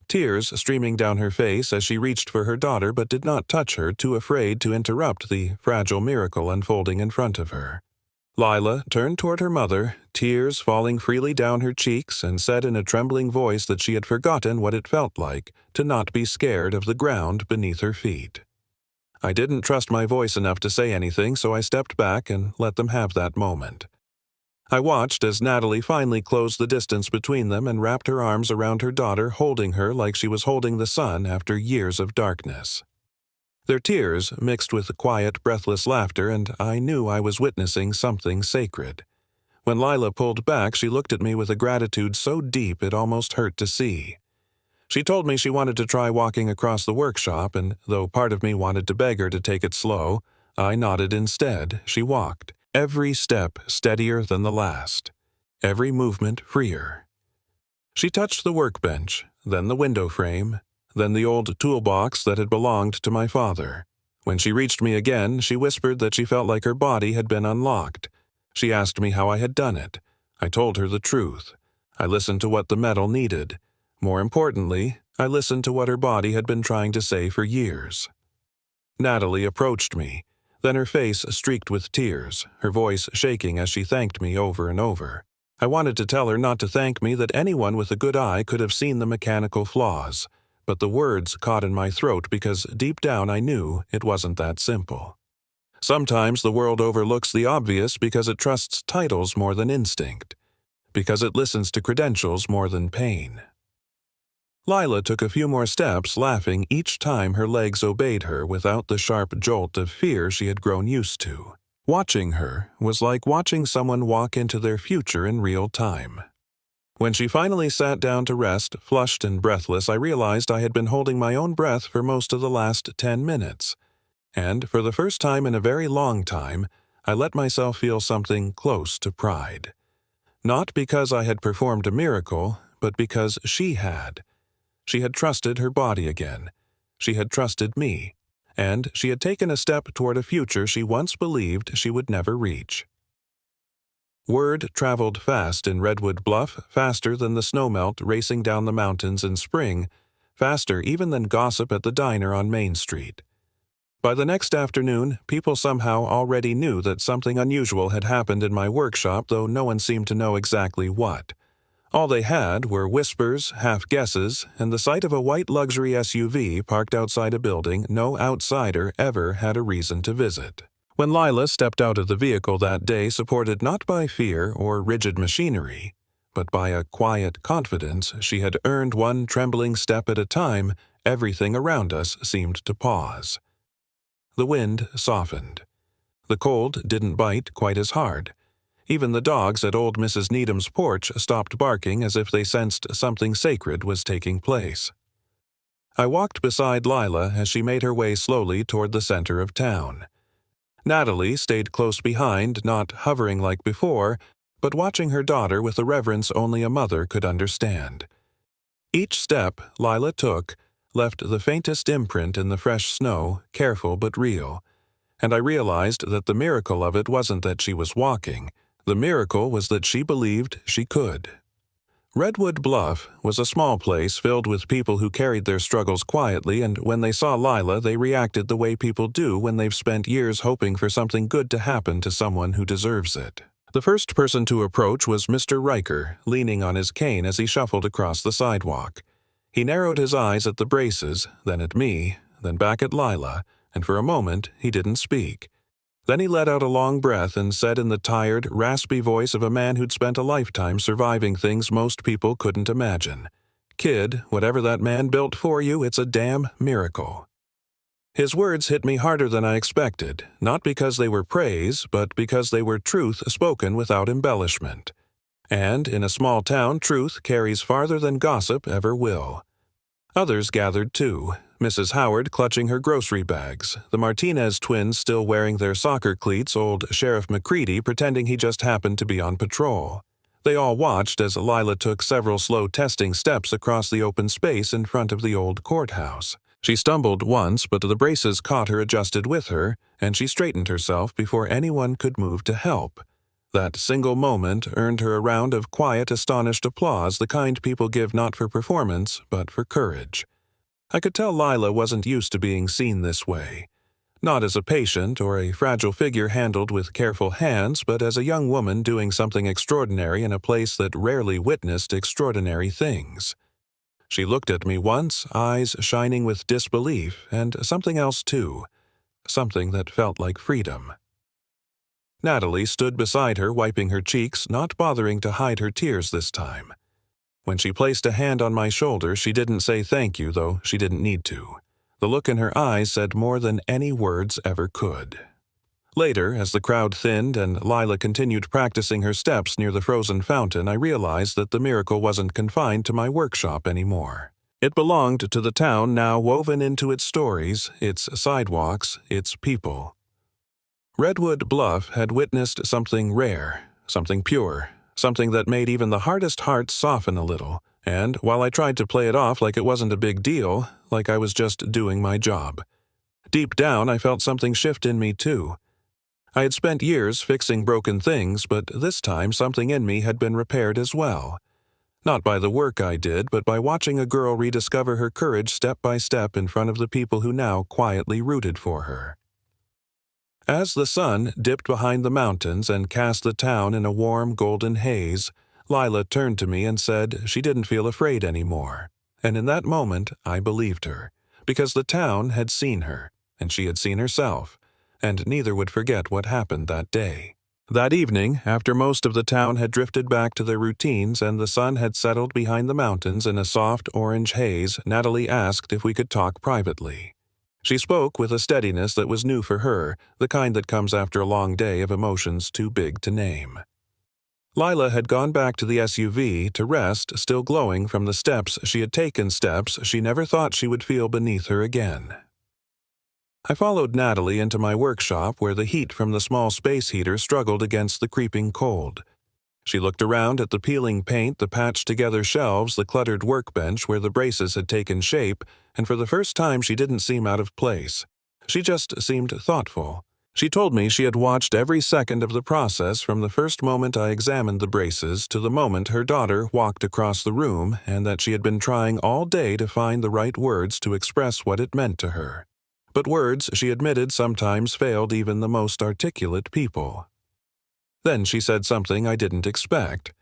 Tears streaming down her face as she reached for her daughter but did not touch her, too afraid to interrupt the fragile miracle unfolding in front of her. Lila turned toward her mother, tears falling freely down her cheeks, and said in a trembling voice that she had forgotten what it felt like to not be scared of the ground beneath her feet. I didn't trust my voice enough to say anything, so I stepped back and let them have that moment. I watched as Natalie finally closed the distance between them and wrapped her arms around her daughter, holding her like she was holding the sun after years of darkness. Their tears mixed with quiet, breathless laughter, and I knew I was witnessing something sacred. When Lila pulled back, she looked at me with a gratitude so deep it almost hurt to see. She told me she wanted to try walking across the workshop, and though part of me wanted to beg her to take it slow, I nodded instead. She walked, every step steadier than the last, every movement freer. She touched the workbench, then the window frame, then the old toolbox that had belonged to my father. When she reached me again, she whispered that she felt like her body had been unlocked. She asked me how I had done it. I told her the truth. I listened to what the metal needed. More importantly, I listened to what her body had been trying to say for years. Natalie approached me. Then her face streaked with tears, her voice shaking as she thanked me over and over. I wanted to tell her not to thank me, that anyone with a good eye could have seen the mechanical flaws. But the words caught in my throat because deep down I knew it wasn't that simple. Sometimes the world overlooks the obvious because it trusts titles more than instinct, because it listens to credentials more than pain. Lila took a few more steps, laughing each time her legs obeyed her without the sharp jolt of fear she had grown used to. Watching her was like watching someone walk into their future in real time. When she finally sat down to rest, flushed and breathless, I realized I had been holding my own breath for most of the last 10 minutes. And for the first time in a very long time, I let myself feel something close to pride. Not because I had performed a miracle, but because she had. She had trusted her body again. She had trusted me. And she had taken a step toward a future she once believed she would never reach. Word traveled fast in Redwood Bluff, faster than the snowmelt racing down the mountains in spring, faster even than gossip at the diner on Main Street. By the next afternoon, people somehow already knew that something unusual had happened in my workshop, though no one seemed to know exactly what. All they had were whispers, half-guesses, and the sight of a white luxury SUV parked outside a building no outsider ever had a reason to visit. When Lila stepped out of the vehicle that day, supported not by fear or rigid machinery, but by a quiet confidence she had earned one trembling step at a time, everything around us seemed to pause. The wind softened. The cold didn't bite quite as hard. Even the dogs at old Mrs. Needham's porch stopped barking as if they sensed something sacred was taking place. I walked beside Lila as she made her way slowly toward the center of town. Natalie stayed close behind, not hovering like before, but watching her daughter with a reverence only a mother could understand. Each step Lila took left the faintest imprint in the fresh snow, careful but real, and I realized that the miracle of it wasn't that she was walking. The miracle was that she believed she could. Redwood Bluff was a small place filled with people who carried their struggles quietly, and when they saw Lila, they reacted the way people do when they've spent years hoping for something good to happen to someone who deserves it. The first person to approach was Mr. Riker, leaning on his cane as he shuffled across the sidewalk. He narrowed his eyes at the braces, then at me, then back at Lila, and for a moment he didn't speak. Then he let out a long breath and said in the tired, raspy voice of a man who'd spent a lifetime surviving things most people couldn't imagine, "Kid, whatever that man built for you, it's a damn miracle." His words hit me harder than I expected, not because they were praise, but because they were truth spoken without embellishment. And in a small town, truth carries farther than gossip ever will. Others gathered too, Mrs. Howard clutching her grocery bags, the Martinez twins still wearing their soccer cleats, old Sheriff McCready pretending he just happened to be on patrol. They all watched as Lila took several slow testing steps across the open space in front of the old courthouse. She stumbled once, but the braces caught her adjusted with her, and she straightened herself before anyone could move to help. That single moment earned her a round of quiet, astonished applause, the kind people give not for performance, but for courage. I could tell Lila wasn't used to being seen this way. Not as a patient or a fragile figure handled with careful hands, but as a young woman doing something extraordinary in a place that rarely witnessed extraordinary things. She looked at me once, eyes shining with disbelief, and something else too, something that felt like freedom. Natalie stood beside her, wiping her cheeks, not bothering to hide her tears this time. When she placed a hand on my shoulder, she didn't say thank you, though she didn't need to. The look in her eyes said more than any words ever could. Later, as the crowd thinned and Lila continued practicing her steps near the frozen fountain, I realized that the miracle wasn't confined to my workshop anymore. It belonged to the town now woven into its stories, its sidewalks, its people. Redwood Bluff had witnessed something rare, something pure, something that made even the hardest hearts soften a little, and while I tried to play it off like it wasn't a big deal, like I was just doing my job, deep down I felt something shift in me too. I had spent years fixing broken things, but this time something in me had been repaired as well. Not by the work I did, but by watching a girl rediscover her courage step by step in front of the people who now quietly rooted for her. As the sun dipped behind the mountains and cast the town in a warm golden haze, Lila turned to me and said she didn't feel afraid anymore. And in that moment, I believed her, because the town had seen her, and she had seen herself, and neither would forget what happened that day. That evening, after most of the town had drifted back to their routines and the sun had settled behind the mountains in a soft orange haze, Natalie asked if we could talk privately. She spoke with a steadiness that was new for her, the kind that comes after a long day of emotions too big to name. Lila had gone back to the SUV to rest, still glowing from the steps she had taken, steps she never thought she would feel beneath her again. I followed Natalie into my workshop where the heat from the small space heater struggled against the creeping cold. She looked around at the peeling paint, the patched-together shelves, the cluttered workbench where the braces had taken shape, and for the first time she didn't seem out of place. She just seemed thoughtful. She told me she had watched every second of the process from the first moment I examined the braces to the moment her daughter walked across the room, and that she had been trying all day to find the right words to express what it meant to her. But words, she admitted, sometimes failed even the most articulate people. Then she said something I didn't expect.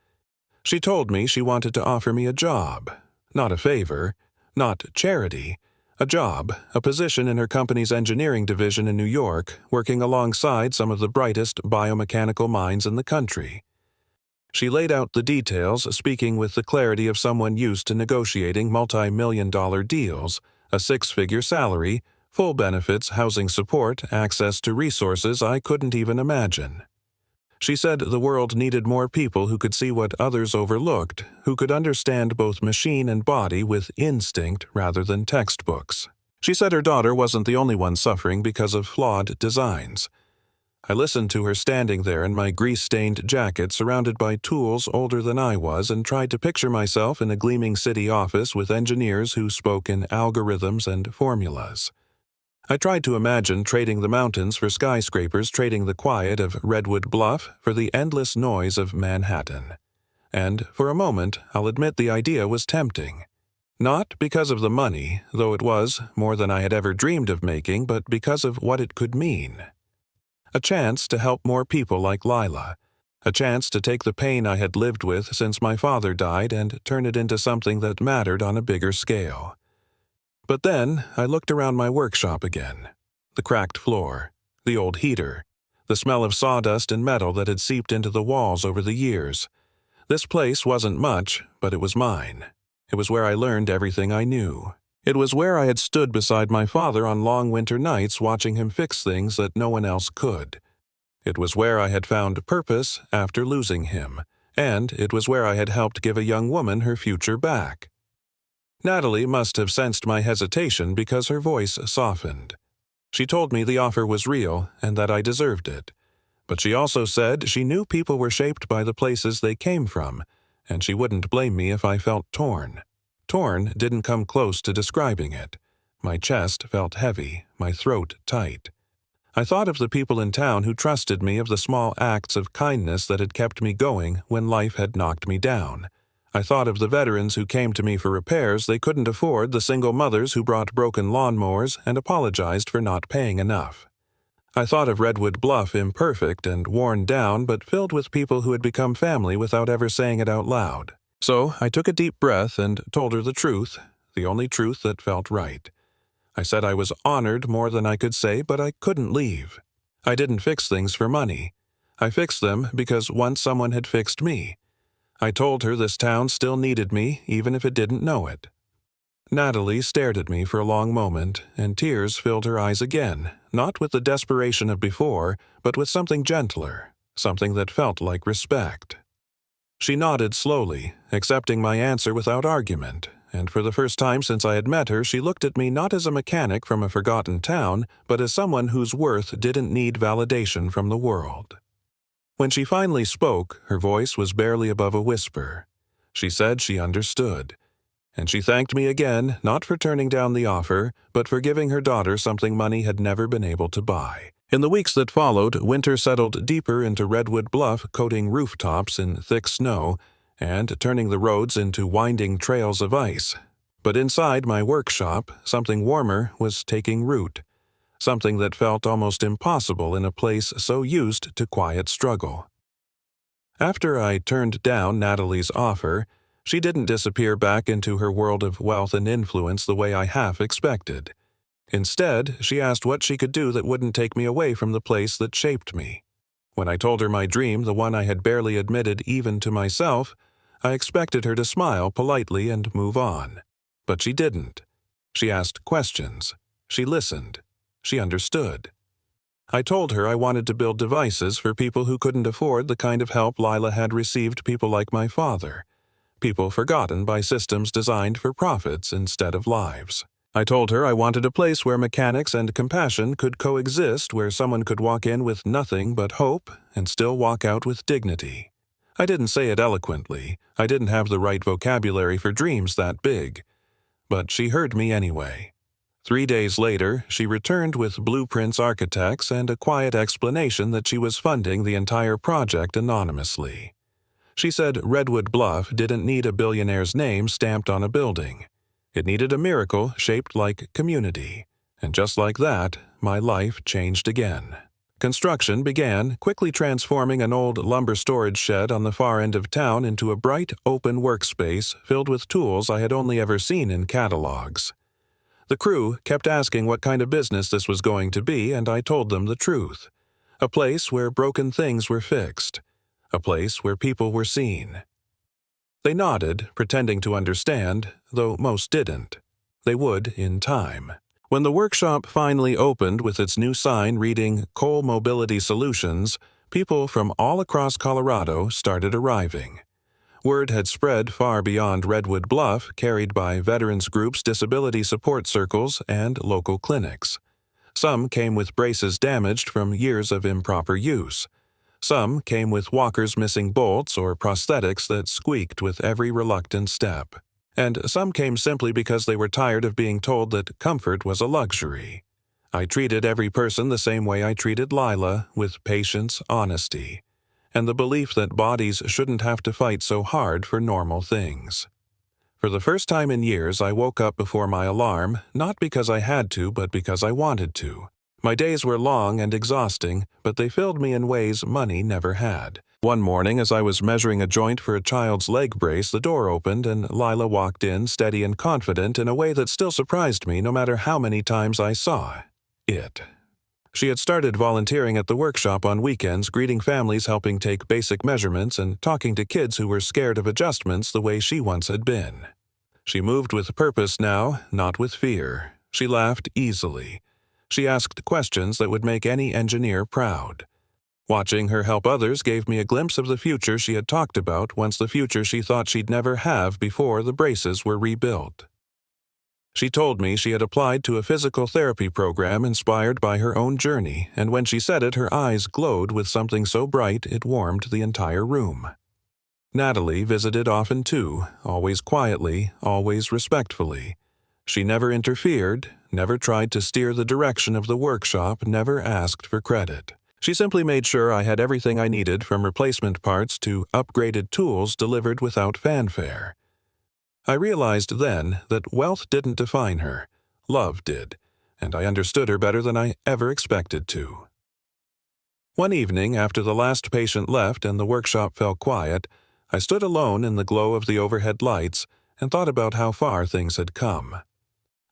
She told me she wanted to offer me a job. Not a favor, not charity. A job, a position in her company's engineering division in New York, working alongside some of the brightest biomechanical minds in the country. She laid out the details, speaking with the clarity of someone used to negotiating multi-million-dollar deals, a six-figure salary, full benefits, housing support, access to resources I couldn't even imagine. She said the world needed more people who could see what others overlooked, who could understand both machine and body with instinct rather than textbooks. She said her daughter wasn't the only one suffering because of flawed designs. I listened to her standing there in my grease-stained jacket surrounded by tools older than I was and tried to picture myself in a gleaming city office with engineers who spoke in algorithms and formulas. I tried to imagine trading the mountains for skyscrapers, trading the quiet of Redwood Bluff for the endless noise of Manhattan. And, for a moment, I'll admit the idea was tempting. Not because of the money, though it was more than I had ever dreamed of making, but because of what it could mean. A chance to help more people like Lila. A chance to take the pain I had lived with since my father died and turn it into something that mattered on a bigger scale. But then I looked around my workshop again. The cracked floor, the old heater, the smell of sawdust and metal that had seeped into the walls over the years. This place wasn't much, but it was mine. It was where I learned everything I knew. It was where I had stood beside my father on long winter nights watching him fix things that no one else could. It was where I had found purpose after losing him, and it was where I had helped give a young woman her future back. Natalie must have sensed my hesitation because her voice softened. She told me the offer was real and that I deserved it. But she also said she knew people were shaped by the places they came from, and she wouldn't blame me if I felt torn. Torn didn't come close to describing it. My chest felt heavy, my throat tight. I thought of the people in town who trusted me, of the small acts of kindness that had kept me going when life had knocked me down. I thought of the veterans who came to me for repairs they couldn't afford, the single mothers who brought broken lawnmowers and apologized for not paying enough. I thought of Redwood Bluff, imperfect and worn down, but filled with people who had become family without ever saying it out loud. So I took a deep breath and told her the truth, the only truth that felt right. I said I was honored more than I could say, but I couldn't leave. I didn't fix things for money. I fixed them because once someone had fixed me. I told her this town still needed me, even if it didn't know it. Natalie stared at me for a long moment, and tears filled her eyes again, not with the desperation of before, but with something gentler, something that felt like respect. She nodded slowly, accepting my answer without argument, and for the first time since I had met her, she looked at me not as a mechanic from a forgotten town, but as someone whose worth didn't need validation from the world. When she finally spoke, her voice was barely above a whisper. She said she understood. And she thanked me again, not for turning down the offer, but for giving her daughter something money had never been able to buy. In the weeks that followed, winter settled deeper into Redwood Bluff, coating rooftops in thick snow and turning the roads into winding trails of ice. But inside my workshop, something warmer was taking root. Something that felt almost impossible in a place so used to quiet struggle. After I turned down Natalie's offer, she didn't disappear back into her world of wealth and influence the way I half expected. Instead, she asked what she could do that wouldn't take me away from the place that shaped me. When I told her my dream, the one I had barely admitted even to myself, I expected her to smile politely and move on. But she didn't. She asked questions. She listened. She understood. I told her I wanted to build devices for people who couldn't afford the kind of help Lila had received, people like my father, people forgotten by systems designed for profits instead of lives. I told her I wanted a place where mechanics and compassion could coexist, where someone could walk in with nothing but hope and still walk out with dignity. I didn't say it eloquently. I didn't have the right vocabulary for dreams that big. But she heard me anyway. 3 days later, she returned with blueprints, architects, and a quiet explanation that she was funding the entire project anonymously. She said Redwood Bluff didn't need a billionaire's name stamped on a building. It needed a miracle shaped like community. And just like that, my life changed again. Construction began, quickly transforming an old lumber storage shed on the far end of town into a bright, open workspace filled with tools I had only ever seen in catalogs. The crew kept asking what kind of business this was going to be, and I told them the truth. A place where broken things were fixed. A place where people were seen. They nodded, pretending to understand, though most didn't. They would in time. When the workshop finally opened with its new sign reading Coal Mobility Solutions, People from all across Colorado started arriving. Word had spread far beyond Redwood Bluff, carried by veterans groups, disability support circles, and local clinics. Some came with braces damaged from years of improper use. Some came with walkers missing bolts or prosthetics that squeaked with every reluctant step. And some came simply because they were tired of being told that comfort was a luxury. I treated every person the same way I treated Lila, with patience, honesty, and the belief that bodies shouldn't have to fight so hard for normal things. For the first time in years, I woke up before my alarm, not because I had to, but because I wanted to. My days were long and exhausting, but they filled me in ways money never had. One morning, as I was measuring a joint for a child's leg brace, the door opened and Lila walked in, steady and confident in a way that still surprised me no matter how many times I saw it. She had started volunteering at the workshop on weekends, greeting families, helping take basic measurements, and talking to kids who were scared of adjustments the way she once had been. She moved with purpose now, not with fear. She laughed easily. She asked questions that would make any engineer proud. Watching her help others gave me a glimpse of the future she had talked about, once the future she thought she'd never have before the braces were rebuilt. She told me she had applied to a physical therapy program inspired by her own journey, and when she said it, her eyes glowed with something so bright it warmed the entire room. Natalie visited often too, always quietly, always respectfully. She never interfered, never tried to steer the direction of the workshop, never asked for credit. She simply made sure I had everything I needed, from replacement parts to upgraded tools, delivered without fanfare. I realized then that wealth didn't define her. Love did, and I understood her better than I ever expected to. One evening, after the last patient left and the workshop fell quiet, I stood alone in the glow of the overhead lights and thought about how far things had come.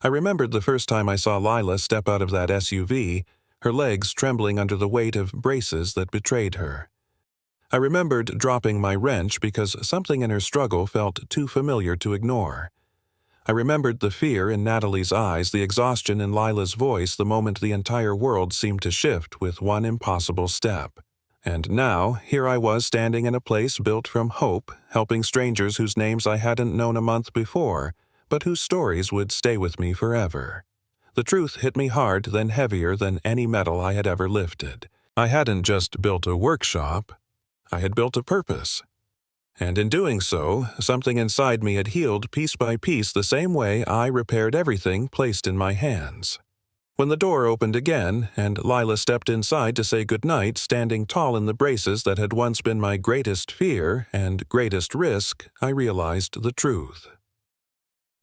I remembered the first time I saw Lila step out of that SUV, her legs trembling under the weight of braces that betrayed her. I remembered dropping my wrench because something in her struggle felt too familiar to ignore. I remembered the fear in Natalie's eyes, the exhaustion in Lila's voice the moment the entire world seemed to shift with one impossible step. And now, here I was standing in a place built from hope, helping strangers whose names I hadn't known a month before, but whose stories would stay with me forever. The truth hit me hard, then heavier than any metal I had ever lifted. I hadn't just built a workshop, I had built a purpose. And in doing so, something inside me had healed piece by piece the same way I repaired everything placed in my hands. When the door opened again, and Lila stepped inside to say goodnight, standing tall in the braces that had once been my greatest fear and greatest risk, I realized the truth.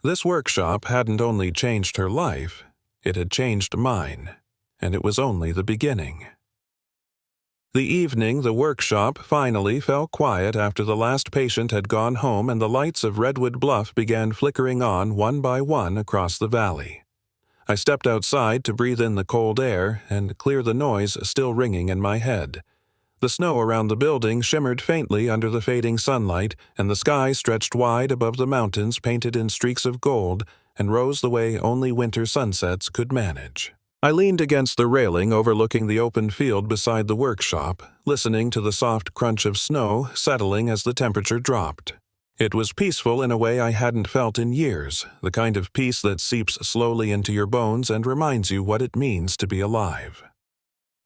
This workshop hadn't only changed her life, it had changed mine, and it was only the beginning. The evening the workshop finally fell quiet after the last patient had gone home and the lights of Redwood Bluff began flickering on one by one across the valley. I stepped outside to breathe in the cold air and clear the noise still ringing in my head. The snow around the building shimmered faintly under the fading sunlight, and the sky stretched wide above the mountains painted in streaks of gold and rose the way only winter sunsets could manage. I leaned against the railing overlooking the open field beside the workshop, listening to the soft crunch of snow settling as the temperature dropped. It was peaceful in a way I hadn't felt in years, the kind of peace that seeps slowly into your bones and reminds you what it means to be alive.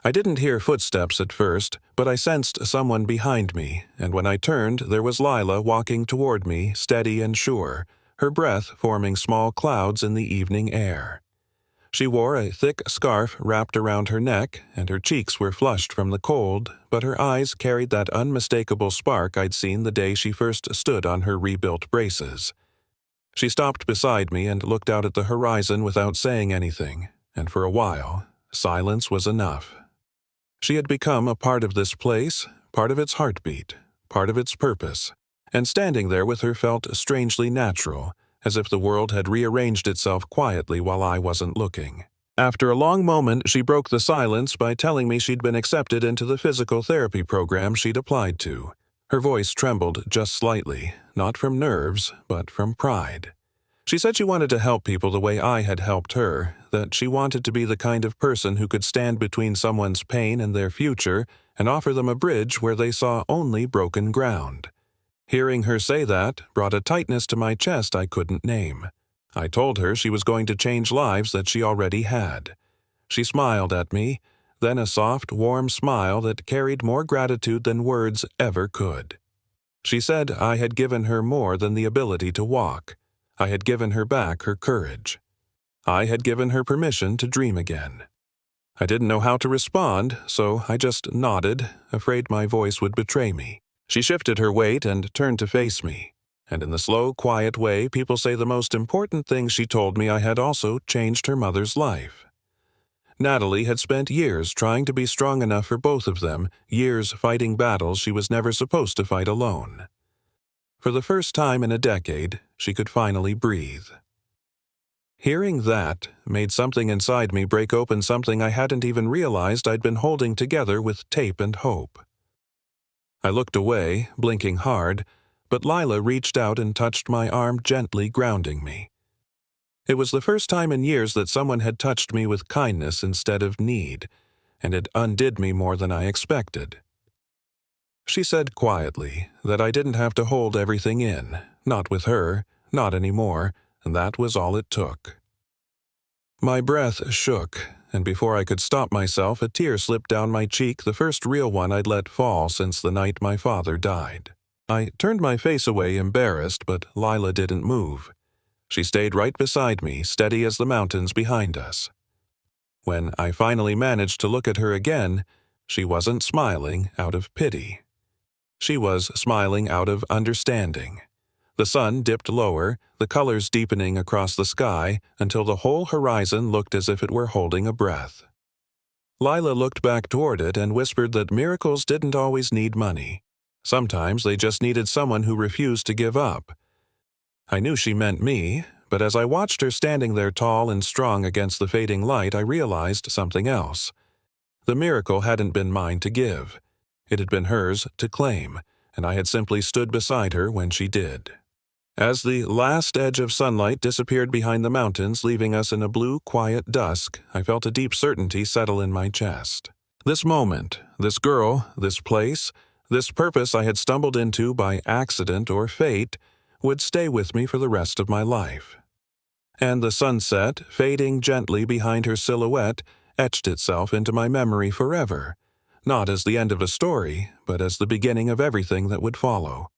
I didn't hear footsteps at first, but I sensed someone behind me, and when I turned, there was Lila walking toward me, steady and sure, her breath forming small clouds in the evening air. She wore a thick scarf wrapped around her neck, and her cheeks were flushed from the cold, but her eyes carried that unmistakable spark I'd seen the day she first stood on her rebuilt braces. She stopped beside me and looked out at the horizon without saying anything, and for a while, silence was enough. She had become a part of this place, part of its heartbeat, part of its purpose, and standing there with her felt strangely natural, as if the world had rearranged itself quietly while I wasn't looking. After a long moment, she broke the silence by telling me she'd been accepted into the physical therapy program she'd applied to. Her voice trembled just slightly, not from nerves, but from pride. She said she wanted to help people the way I had helped her, that she wanted to be the kind of person who could stand between someone's pain and their future, and offer them a bridge where they saw only broken ground. Hearing her say that brought a tightness to my chest I couldn't name. I told her she was going to change lives that she already had. She smiled at me, then a soft, warm smile that carried more gratitude than words ever could. She said I had given her more than the ability to walk. I had given her back her courage. I had given her permission to dream again. I didn't know how to respond, so I just nodded, afraid my voice would betray me. She shifted her weight and turned to face me, and in the slow, quiet way people say the most important thing she told me I had also changed her mother's life. Natalie had spent years trying to be strong enough for both of them, years fighting battles she was never supposed to fight alone. For the first time in a decade, she could finally breathe. Hearing that made something inside me break open something I hadn't even realized I'd been holding together with tape and hope. I looked away, blinking hard, but Lila reached out and touched my arm, gently grounding me. It was the first time in years that someone had touched me with kindness instead of need, and it undid me more than I expected. She said quietly that I didn't have to hold everything in, not with her, not anymore, and that was all it took. My breath shook, and before I could stop myself, a tear slipped down my cheek, the first real one I'd let fall since the night my father died. I turned my face away, embarrassed, but Lila didn't move. She stayed right beside me, steady as the mountains behind us. When I finally managed to look at her again, she wasn't smiling out of pity. She was smiling out of understanding. The sun dipped lower, the colors deepening across the sky until the whole horizon looked as if it were holding a breath. Lila looked back toward it and whispered that miracles didn't always need money. Sometimes they just needed someone who refused to give up. I knew she meant me, but as I watched her standing there tall and strong against the fading light, I realized something else. The miracle hadn't been mine to give. It had been hers to claim, and I had simply stood beside her when she did. As the last edge of sunlight disappeared behind the mountains, leaving us in a blue, quiet dusk, I felt a deep certainty settle in my chest. This moment, this girl, this place, this purpose I had stumbled into by accident or fate, would stay with me for the rest of my life. And the sunset, fading gently behind her silhouette, etched itself into my memory forever, not as the end of a story, but as the beginning of everything that would follow.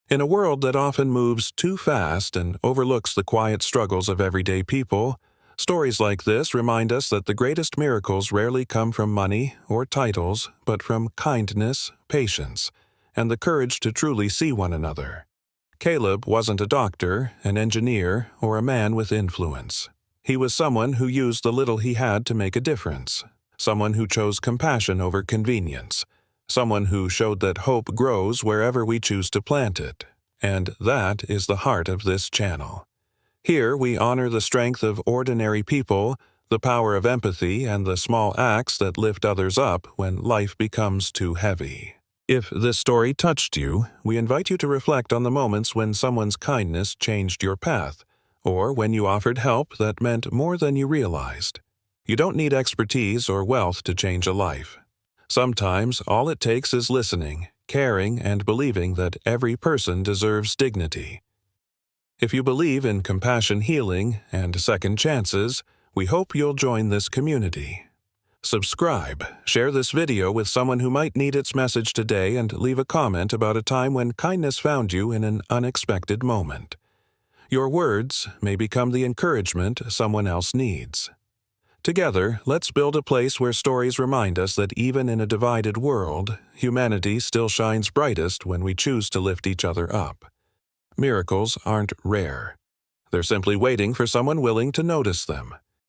In a world that often moves too fast and overlooks the quiet struggles of everyday people, stories like this remind us that the greatest miracles rarely come from money or titles, but from kindness, patience, and the courage to truly see one another. Caleb wasn't a doctor, an engineer, or a man with influence. He was someone who used the little he had to make a difference, someone who chose compassion over convenience, someone who showed that hope grows wherever we choose to plant it. And that is the heart of this channel. Here we honor the strength of ordinary people, the power of empathy, and the small acts that lift others up when life becomes too heavy. If this story touched you, we invite you to reflect on the moments when someone's kindness changed your path, or when you offered help that meant more than you realized. You don't need expertise or wealth to change a life. Sometimes all it takes is listening, caring, and believing that every person deserves dignity. If you believe in compassion healing and second chances, we hope you'll join this community. Subscribe, share this video with someone who might need its message today, and leave a comment about a time when kindness found you in an unexpected moment. Your words may become the encouragement someone else needs. Together, let's build a place where stories remind us that even in a divided world, humanity still shines brightest when we choose to lift each other up. Miracles aren't rare. They're simply waiting for someone willing to notice them.